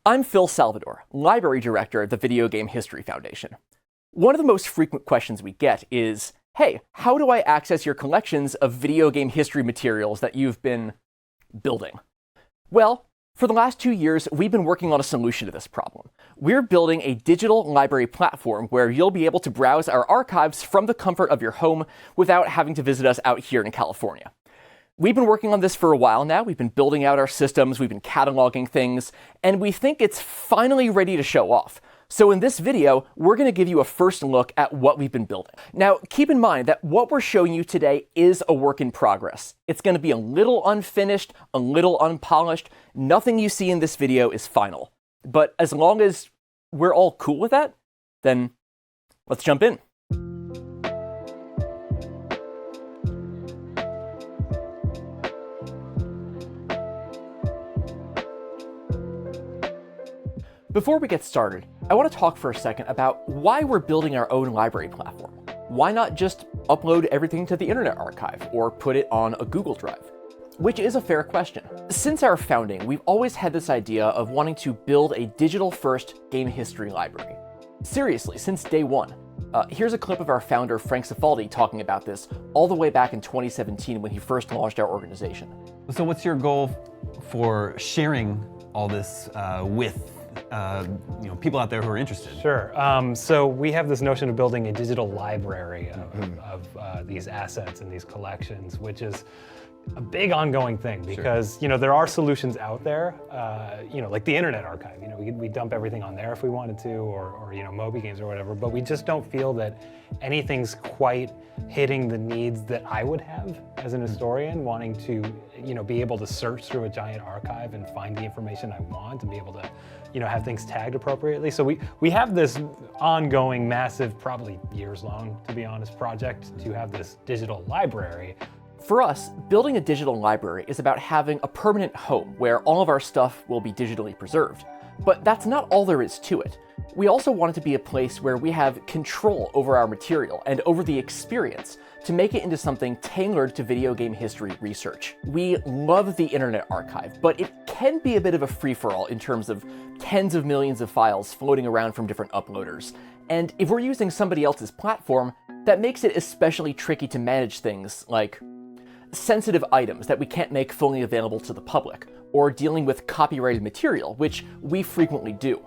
I'm Phil Salvador, Library Director at the Video Game History Foundation. One of the most frequent questions we get is, hey, how do I access your collections of video game history materials that you've been building? Well, for the last 2 years, we've been working on a solution to this problem. We're building a digital library platform where you'll be able to browse our archives from the comfort of your home without having to visit us out here in California. We've been working on this for a while now. We've been building out our systems, we've been cataloging things, and we think it's finally ready to show off. So in this video, we're going to give you a first look at what we've been building. Now, keep in mind that what we're showing you today is a work in progress. It's going to be a little unfinished, a little unpolished. Nothing you see in this video is final. But as long as we're all cool with that, then let's jump in. Before we get started, I want to talk for a second about why we're building our own library platform. Why not just upload everything to the Internet Archive or put it on a Google Drive? Which is a fair question. Since our founding, we've always had this idea of wanting to build a digital-first game history library. Seriously, since day one. Here's a clip of our founder, Frank Cifaldi, talking about this all the way back in 2017 when he first launched our organization. So what's your goal for sharing all this with people out there who are interested? Sure. So we have this notion of building a digital library of these assets and these collections, which is a big ongoing thing because there are solutions out there, like the Internet Archive. We dump everything on there if we wanted to, or Moby Games or whatever. But we just don't feel that anything's quite hitting the needs that I would have as an historian, wanting to be able to search through a giant archive and find the information I want and be able to have things tagged appropriately. So we have this ongoing, massive, probably years long, to be honest, project to have this digital library. For us, building a digital library is about having a permanent home where all of our stuff will be digitally preserved. But that's not all there is to it. We also want it to be a place where we have control over our material and over the experience to make it into something tailored to video game history research. We love the Internet Archive, but it can be a bit of a free-for-all in terms of tens of millions of files floating around from different uploaders. And if we're using somebody else's platform, that makes it especially tricky to manage things like sensitive items that we can't make fully available to the public, or dealing with copyrighted material, which we frequently do.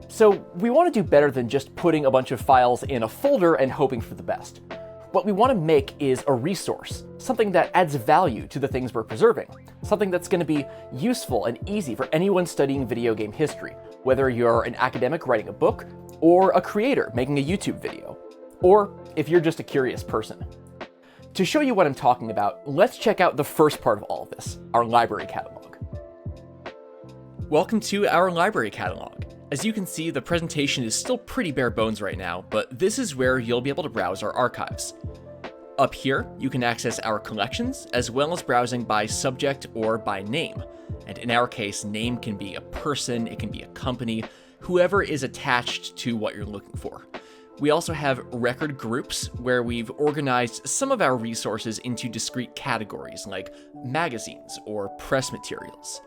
So we want to do better than just putting a bunch of files in a folder and hoping for the best. What we want to make is a resource, something that adds value to the things we're preserving, something that's going to be useful and easy for anyone studying video game history, whether you're an academic writing a book, or a creator making a YouTube video, or if you're just a curious person. To show you what I'm talking about, let's check out the first part of all of this, our library catalog. Welcome to our library catalog. As you can see, the presentation is still pretty bare bones right now, but this is where you'll be able to browse our archives. Up here, you can access our collections, as well as browsing by subject or by name. And in our case, name can be a person, it can be a company, whoever is attached to what you're looking for. We also have record groups where we've organized some of our resources into discrete categories like magazines or press materials.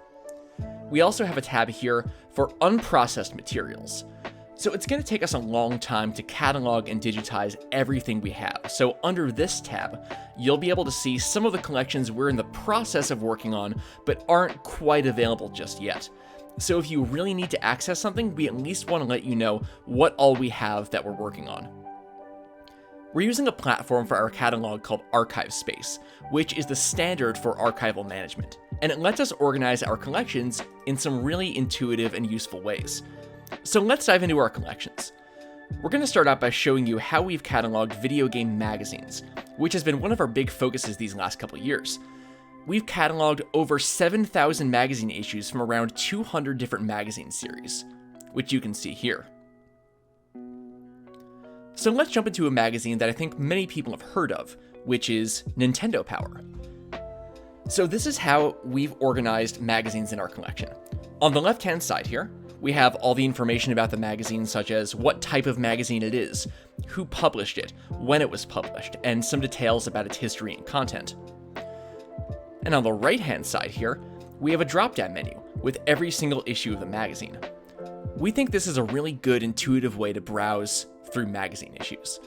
We also have a tab here for unprocessed materials. So it's going to take us a long time to catalog and digitize everything we have. So under this tab, you'll be able to see some of the collections we're in the process of working on, but aren't quite available just yet. So if you really need to access something, we at least want to let you know what all we have that we're working on. We're using a platform for our catalog called Archive Space, which is the standard for archival management, and it lets us organize our collections in some really intuitive and useful ways. So let's dive into our collections. We're going to start out by showing you how we've cataloged video game magazines, which has been one of our big focuses these last couple years. We've cataloged over 7,000 magazine issues from around 200 different magazine series, which you can see here. So let's jump into a magazine that I think many people have heard of, which is Nintendo Power. So this is how we've organized magazines in our collection. On the left-hand side here, we have all the information about the magazine, such as what type of magazine it is, who published it, when it was published, and some details about its history and content. And on the right-hand side here, we have a drop-down menu with every single issue of the magazine. We think this is a really good intuitive way to browse through magazine issues.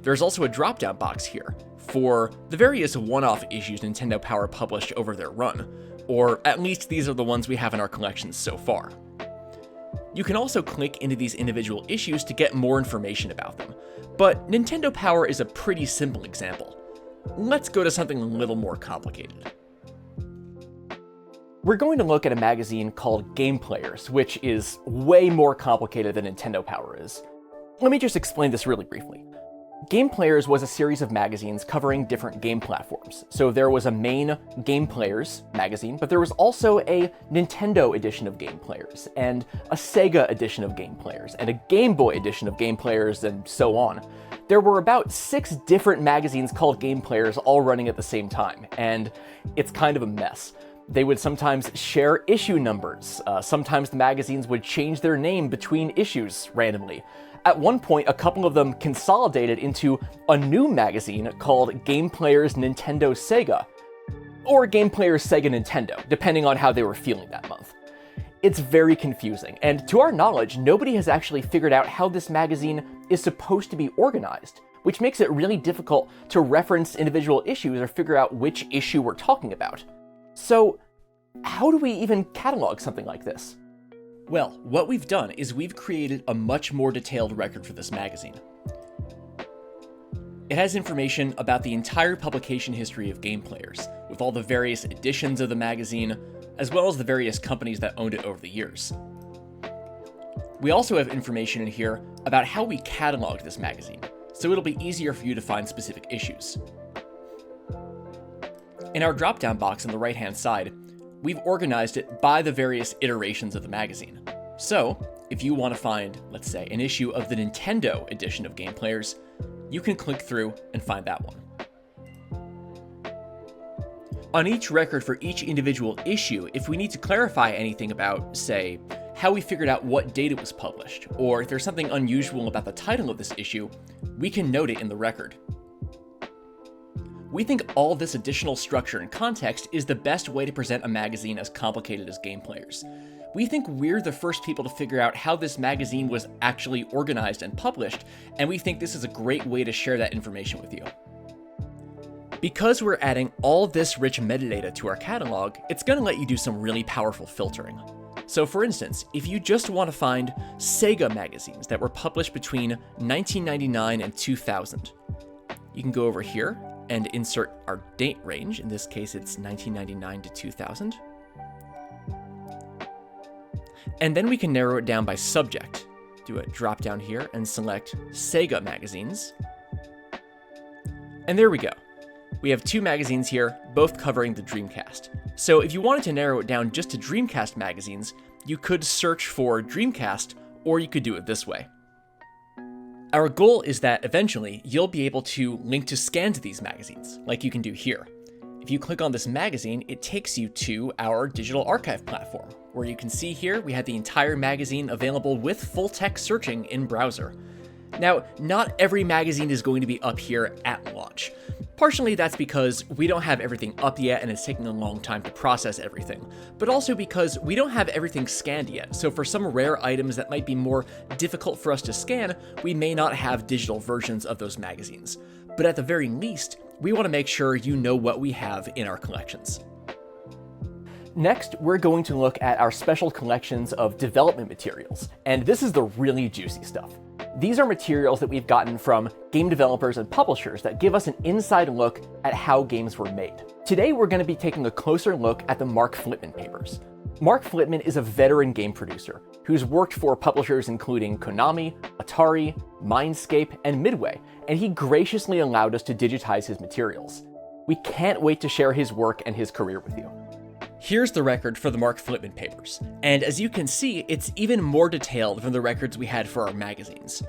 There's also a drop-down box here for the various one-off issues Nintendo Power published over their run, or at least these are the ones we have in our collections so far. You can also click into these individual issues to get more information about them, but Nintendo Power is a pretty simple example. Let's go to something a little more complicated. We're going to look at a magazine called Game Players, which is way more complicated than Nintendo Power is. Let me just explain this really briefly. Game Players was a series of magazines covering different game platforms. So there was a main Game Players magazine, but there was also a Nintendo edition of Game Players, and a Sega edition of Game Players, and a Game Boy edition of Game Players, and so on. There were about 6 different magazines called Game Players all running at the same time, and it's kind of a mess. They would sometimes share issue numbers. Sometimes the magazines would change their name between issues randomly. At one point, a couple of them consolidated into a new magazine called Game Players Nintendo Sega, or Game Players Sega Nintendo, depending on how they were feeling that month. It's very confusing, and to our knowledge, nobody has actually figured out how this magazine is supposed to be organized, which makes it really difficult to reference individual issues or figure out which issue we're talking about. So, how do we even catalog something like this? Well, what we've done is we've created a much more detailed record for this magazine. It has information about the entire publication history of Game Players, with all the various editions of the magazine, as well as the various companies that owned it over the years. We also have information in here about how we cataloged this magazine, so it'll be easier for you to find specific issues. In our drop-down box on the right-hand side, we've organized it by the various iterations of the magazine. So, if you want to find, let's say, an issue of the Nintendo edition of Game Players, you can click through and find that one. On each record for each individual issue, if we need to clarify anything about, say, how we figured out what date it was published, or if there's something unusual about the title of this issue, we can note it in the record. We think all this additional structure and context is the best way to present a magazine as complicated as Game Players. We think we're the first people to figure out how this magazine was actually organized and published, and we think this is a great way to share that information with you. Because we're adding all this rich metadata to our catalog, it's going to let you do some really powerful filtering. So for instance, if you just want to find Sega magazines that were published between 1999 and 2000, you can go over here and insert our date range. In this case, it's 1999 to 2000. And then we can narrow it down by subject. Do a drop down here and select Sega magazines. And there we go. We have 2 magazines here, both covering the Dreamcast. So if you wanted to narrow it down just to Dreamcast magazines, you could search for Dreamcast, or you could do it this way. Our goal is that eventually you'll be able to link to scan to these magazines, like you can do here. If you click on this magazine, it takes you to our digital archive platform, where you can see here we have the entire magazine available with full text searching in browser. Now, not every magazine is going to be up here at launch. Partially that's because we don't have everything up yet and it's taking a long time to process everything, but also because we don't have everything scanned yet, so for some rare items that might be more difficult for us to scan, we may not have digital versions of those magazines. But at the very least, we want to make sure you know what we have in our collections. Next, we're going to look at our special collections of development materials, and this is the really juicy stuff. These are materials that we've gotten from game developers and publishers that give us an inside look at how games were made. Today, we're going to be taking a closer look at the Mark Flitman papers. Mark Flitman is a veteran game producer who's worked for publishers including Konami, Atari, Mindscape, and Midway, and he graciously allowed us to digitize his materials. We can't wait to share his work and his career with you. Here's the record for the Mark Flitman papers, and as you can see, it's even more detailed than the records we had for our magazines.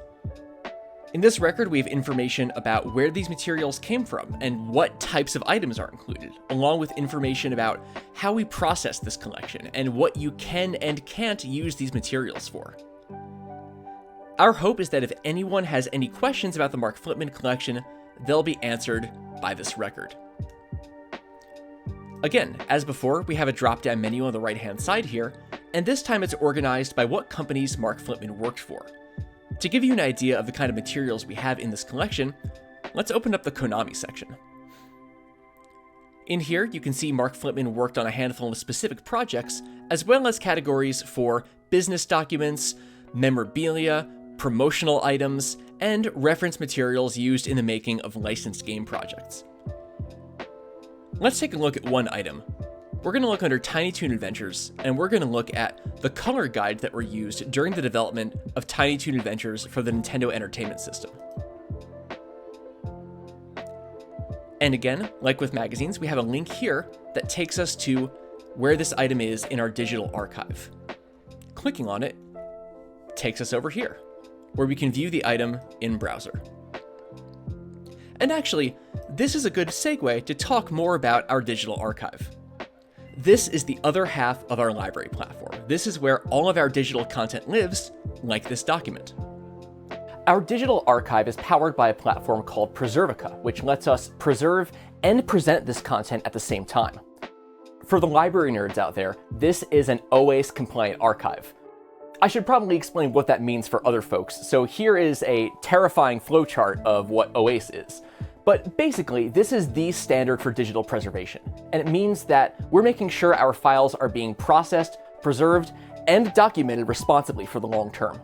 In this record, we have information about where these materials came from and what types of items are included, along with information about how we process this collection and what you can and can't use these materials for. Our hope is that if anyone has any questions about the Mark Flitman collection, they'll be answered by this record. Again, as before, we have a drop-down menu on the right-hand side here, and this time it's organized by what companies Mark Flipman worked for. To give you an idea of the kind of materials we have in this collection, let's open up the Konami section. In here, you can see Mark Flipman worked on a handful of specific projects, as well as categories for business documents, memorabilia, promotional items, and reference materials used in the making of licensed game projects. Let's take a look at one item. We're going to look under Tiny Toon Adventures, and we're going to look at the color guides that were used during the development of Tiny Toon Adventures for the Nintendo Entertainment System. And again, like with magazines, we have a link here that takes us to where this item is in our digital archive. Clicking on it takes us over here, where we can view the item in browser. And actually, this is a good segue to talk more about our digital archive. This is the other half of our library platform. This is where all of our digital content lives, like this document. Our digital archive is powered by a platform called Preservica, which lets us preserve and present this content at the same time. For the library nerds out there, this is an OAS compliant archive. I should probably explain what that means for other folks, so here is a terrifying flowchart of what OAS is. But basically, this is the standard for digital preservation, and it means that we're making sure our files are being processed, preserved, and documented responsibly for the long term.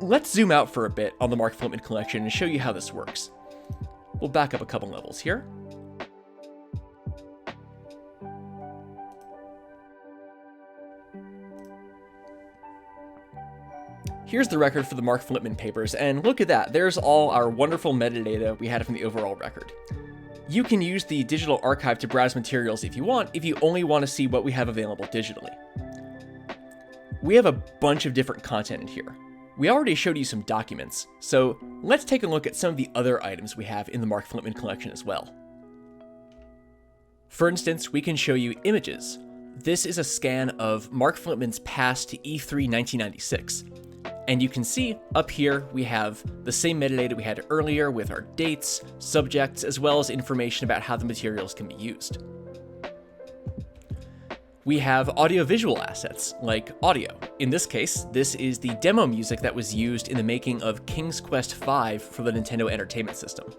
Let's zoom out for a bit on the Mark Flipman collection and show you how this works. We'll back up a couple levels here. Here's the record for the Mark Flipman papers, and look at that, there's all our wonderful metadata we had from the overall record. You can use the digital archive to browse materials if you only want to see what we have available digitally. We have a bunch of different content in here. We already showed you some documents, so let's take a look at some of the other items we have in the Mark Flipman collection as well. For instance, we can show you images. This is a scan of Mark Flipman's pass to E3 1996. And you can see up here we have the same metadata we had earlier with our dates, subjects, as well as information about how the materials can be used. We have audiovisual assets, like audio. In this case, this is the demo music that was used in the making of King's Quest V for the Nintendo Entertainment System.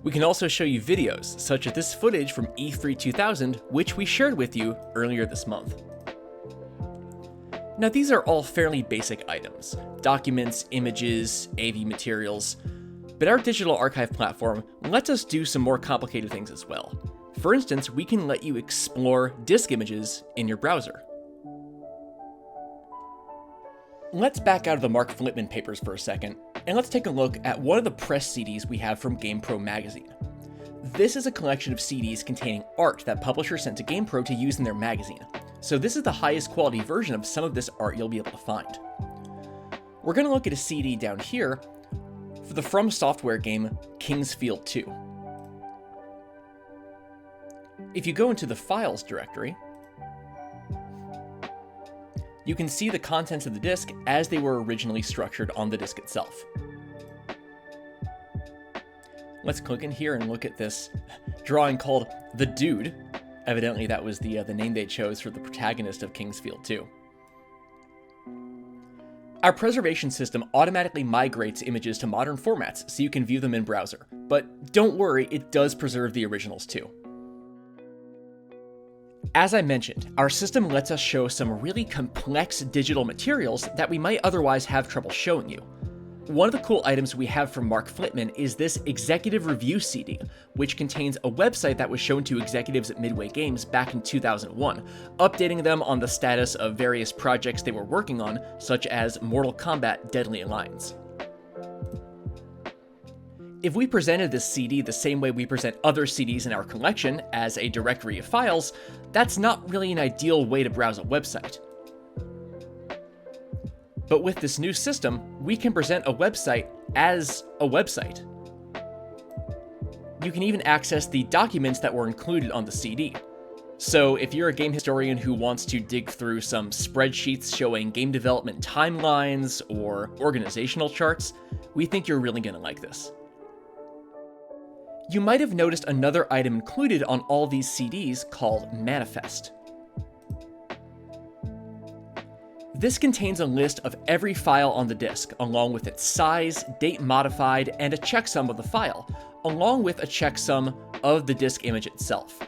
We can also show you videos, such as this footage from E3 2000, which we shared with you earlier this month. Now these are all fairly basic items, documents, images, AV materials, but our digital archive platform lets us do some more complicated things as well. For instance, we can let you explore disk images in your browser. Let's back out of the Mark Flipman papers for a second, and let's take a look at one of the press CDs we have from GamePro magazine. This is a collection of CDs containing art that publishers sent to GamePro to use in their magazine. So this is the highest quality version of some of this art you'll be able to find. We're going to look at a CD down here for the From Software game King's Field 2. If you go into the Files directory, you can see the contents of the disk as they were originally structured on the disk itself. Let's click in here and look at this drawing called The Dude. Evidently that was the name they chose for the protagonist of King's Field 2. Our preservation system automatically migrates images to modern formats so you can view them in browser, but don't worry, it does preserve the originals too. As I mentioned, our system lets us show some really complex digital materials that we might otherwise have trouble showing you. One of the cool items we have from Mark Flipman is this Executive Review CD, which contains a website that was shown to executives at Midway Games back in 2001, updating them on the status of various projects they were working on, such as Mortal Kombat Deadly Alliance. If we presented this CD the same way we present other CDs in our collection, as a directory of files, that's not really an ideal way to browse a website. But with this new system, we can present a website as a website. You can even access the documents that were included on the CD. So if you're a game historian who wants to dig through some spreadsheets showing game development timelines or organizational charts, we think you're really going to like this. You might have noticed another item included on all these CDs called Manifest. This contains a list of every file on the disk, along with its size, date modified, and a checksum of the file, along with a checksum of the disk image itself.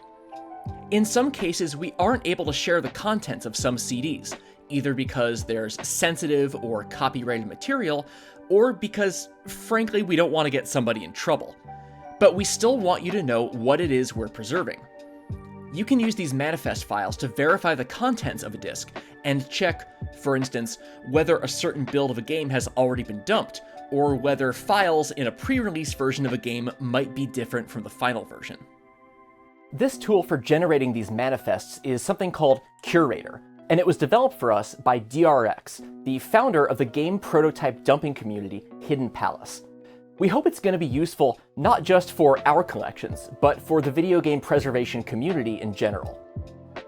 In some cases, we aren't able to share the contents of some CDs, either because there's sensitive or copyrighted material, or because, frankly, we don't want to get somebody in trouble. But we still want you to know what it is we're preserving. You can use these manifest files to verify the contents of a disk and check, for instance, whether a certain build of a game has already been dumped, or whether files in a pre-release version of a game might be different from the final version. This tool for generating these manifests is something called Curator, and it was developed for us by DRX, the founder of the game prototype dumping community Hidden Palace. We hope it's going to be useful not just for our collections, but for the video game preservation community in general.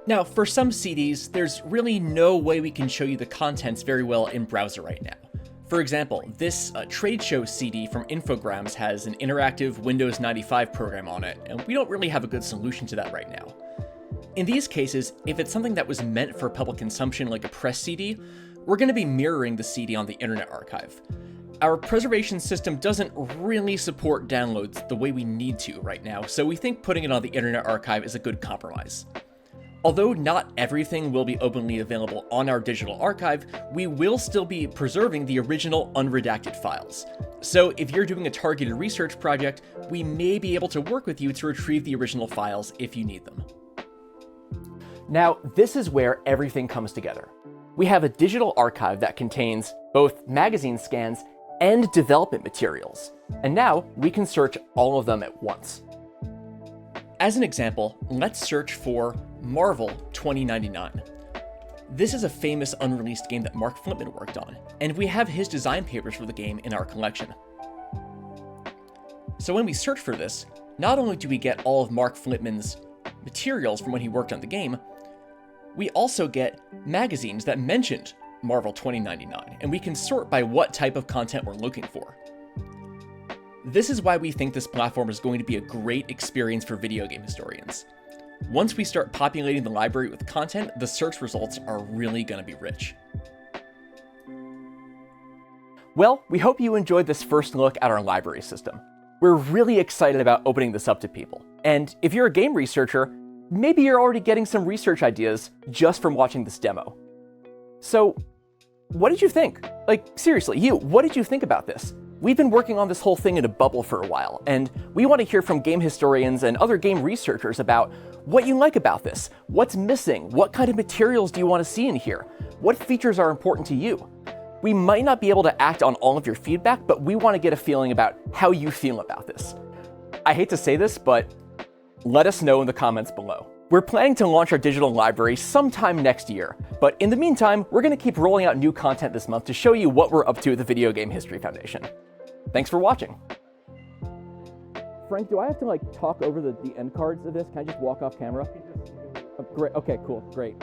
Now, for some CDs, there's really no way we can show you the contents very well in browser right now. For example, this trade show CD from Infogrames has an interactive Windows 95 program on it, and we don't really have a good solution to that right now. In these cases, if it's something that was meant for public consumption like a press CD, we're going to be mirroring the CD on the Internet Archive. Our preservation system doesn't really support downloads the way we need to right now, so we think putting it on the Internet Archive is a good compromise. Although not everything will be openly available on our digital archive, we will still be preserving the original unredacted files. So if you're doing a targeted research project, we may be able to work with you to retrieve the original files if you need them. Now, this is where everything comes together. We have a digital archive that contains both magazine scans and development materials, and now we can search all of them at once. As an example, let's search for Marvel 2099. This is a famous unreleased game that Mark Flipman worked on, and we have his design papers for the game in our collection. So when we search for this, not only do we get all of Mark Flipman's materials from when he worked on the game, we also get magazines that mentioned Marvel 2099, and we can sort by what type of content we're looking for. This is why we think this platform is going to be a great experience for video game historians. Once we start populating the library with content, the search results are really going to be rich. Well, we hope you enjoyed this first look at our library system. We're really excited about opening this up to people. And if you're a game researcher, maybe you're already getting some research ideas just from watching this demo. So, what did you think? Like, seriously, what did you think about this? We've been working on this whole thing in a bubble for a while, and we want to hear from game historians and other game researchers about what you like about this, what's missing, what kind of materials do you want to see in here, what features are important to you. We might not be able to act on all of your feedback, but we want to get a feeling about how you feel about this. I hate to say this, but let us know in the comments below. We're planning to launch our digital library sometime next year, but in the meantime, we're going to keep rolling out new content this month to show you what we're up to at the Video Game History Foundation. Thanks for watching. Frank, do I have to talk over the end cards of this? Can I just walk off camera? Oh, great. Okay, cool. Great.